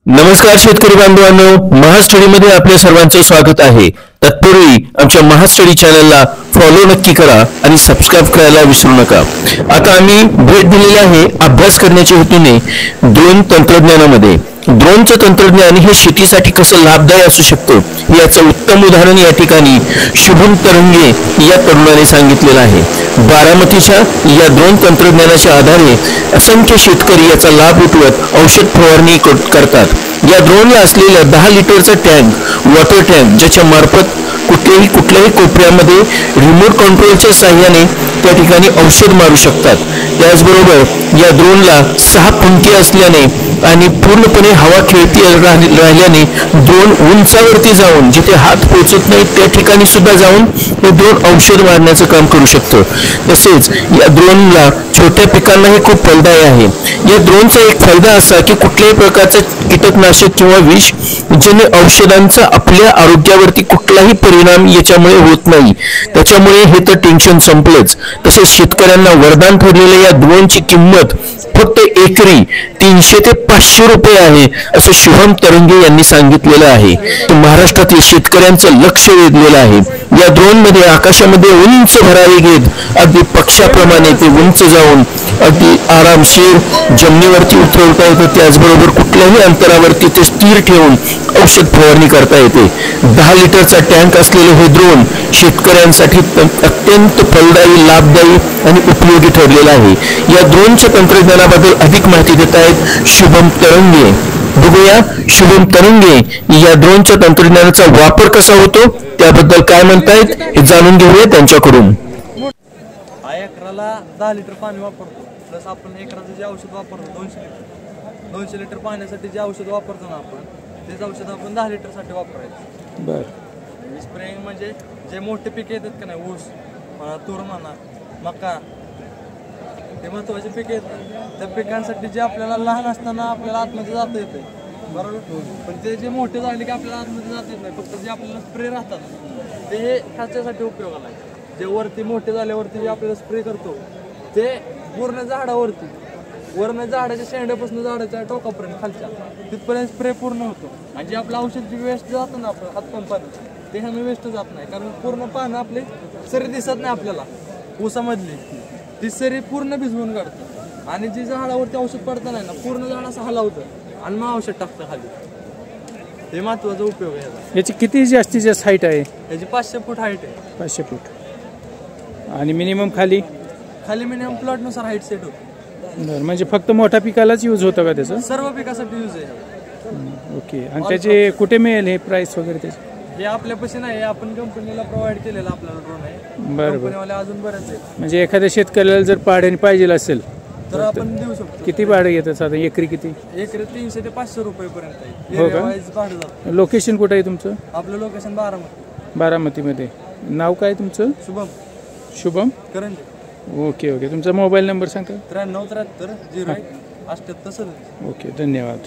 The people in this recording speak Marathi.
नमस्कार शेतकरी बांधवांनो, महास्टडीमध्ये आपल्या सर्वांचे स्वागत आहे। तत्पूर्वी आमच्या महास्टडी चॅनलला फॉलो नक्की करा आणि सबस्क्राइब करायला विसरू नका। आता आम्ही भेट दिलेली आहे अभ्यास करण्याच्या हेतूने ड्रोन तंत्रज्ञानामध्ये। ड्रोनचं तंत्रज्ञान हे शेतीसाठी कसं लाभदायी असू शकतं याचं उत्तम उदाहरण या ठिकाणी शुभम तरंगे या तरुणाने सांगितलेलं आहे। बारामतीच्या या ड्रोन तंत्रज्ञानाच्या आधारे असंख्य शेतकरी याचा लाभ उठवत औषध फवारणी करतात। या ड्रोनला असलेला 10 लिटरचा टँक, वॉटर टँक, ज्याच्या मार्फत कुठल्याही कोपऱ्यामध्ये रिमोट कंट्रोलच्या सहाय्याने त्या ठिकाणी औषध मारू शकतात। त्याचबरोबर या ड्रोनला 6 पंखे असल्याने आणि पूर्णपणे हवा खेळती राहिल्याने ड्रोन उंचावरती जाऊन जिथे हात पोहोचत नाही त्या ठिकाणी सुद्धा जाऊन हे ड्रोन औषध मारण्याचं काम करू शकतं। तसेच या ड्रोनला छोट्या पिकांनाही खूप फायदाही आहे। या ड्रोनचा एक फायदा असा की कुठल्याही प्रकारचं कीटकनाशक किंवा विषजन्य औषधांचा आपल्या आरोग्यावरती कुठलाही परिणाम याच्यामुळे होत नाही। त्याच्यामुळे हे तर टेन्शन संपलंच। तसेच शेतकऱ्यांना वरदान ठरलेल्या या ड्रोनची किंमत फक्त एकरी 300 ते 500 रुपये आहे असं शुभम तरंगे यांनी सांगितलेलं आहे। महाराष्ट्रातील शेतकऱ्यांचं लक्ष वेधलेलं आहे। या ड्रोन मध्ये आकाशामध्ये उंच भरारी घेत अगदी पक्षाप्रमाणे ते उंच जाऊन अगदी आरामशीर जमिनीवरती उतरवता येतं। त्याचबरोबर कुठल्याही अंतरावरती ते स्थिर ठेवून औषध फवारणी करता येते। 10 लिटरचा टँक असलेले हे ड्रोन शेतकऱ्यांसाठी अत्यंत फलदायी, लाभदायी आणि उपयोगी ठरलेलं आहे। या ड्रोनच्या तंत्रज्ञानाबद्दल अधिक माहिती देत आहेत शुभम तरंगे। बघूया शुभम तरंगे या ड्रोनच्या तंत्रज्ञानाचा वापर कसा होतो, त्याबद्दल काय म्हणतायत हे जाणून घेऊया त्यांच्याकडून। एकराला 10 लिटर पाणी वापरतो, प्लस आपण एकराचं जे औषध वापरतो 200 लिटर पाण्यासाठी जे औषध वापरतो ना आपण, तेच औषध आपण 10 लिटरसाठी वापरायचं। बरं, स्प्रेइंग म्हणजे जे मोठे पिके येतात का नाही, ऊस म्हणा, तूर म्हणा, मका, ते महत्वाचे पिके येतात। त्या पिकांसाठी जे आपल्याला लहान असताना आपल्याला आतमध्ये जाता येते, बरोबर, पण ते जे मोठे झाले की आपल्याला आतमध्ये जाता येत नाही। फक्त जे आपल्याला स्प्रे राहतात ते ह्याच्यासाठी उपयोगाला आहे। जे वरती मोठे झाल्यावरती जे आपल्याला स्प्रे करतो ते पूर्ण झाडावरती, वरनं झाडाच्या शेंड्यापासून झाडाच्या टोकापर्यंत खालच्या तिथपर्यंत स्प्रे पूर्ण होतो। आणि जे आपलं औषध जे वेस्ट जातं ना आपलं हातपंपानं, ते ह्यानं वेस्ट जात नाही, कारण पूर्ण पानं आपले सरी दिसत नाही आपल्याला ऊसामधली, ती सरी पूर्ण भिजवून काढतं। आणि जी झाडावरती औषध पडतं नाही ना, पूर्ण झाड असं हलवतं आणि मग औषध टाकतं खाली। हे महत्वाचा उपयोग आहे याची। किती जास्तीत जास्त हाईट आहे याची? 500 फूट हाईट आहे। 500 फूट आणि मिनिमम खाली मिनिमम प्लॉटनुसार हाईट सेट होते। बरं, म्हणजे फक्त मोठ्या पिकालाच यूज होतं का त्याचं? सर्व पिकासाठी यूज आहे। ओके, आणि त्याचे कुठे मिळेल हे प्राइस वगैरे त्याचे? हे आपल्यापाशी नाही, आपण कंपनीला प्रोव्हाइड केलेलं आपल्याला ड्रोन आहे। बरं, कंपनीवाले अजून बरेच आहेत। म्हणजे एखाद्या शेतकऱ्याला जर भाड्याने पाहिजे असेल तर आपण देऊ शकतो। किती भाडं घेतात साधारण? एकरी किती? एकरी 300 ते 500 रुपये पर्यंत आहे। हो का? भाडं जातं। लोकेशन कुठे आहे तुमचं? आपलं लोकेशन बारामती। बारामतीमध्ये। नाव काय तुमचं? शुभम करंजे। ओके ओके, तुमचा मोबाईल नंबर सांगा? 9373 08 78 ओके, धन्यवाद।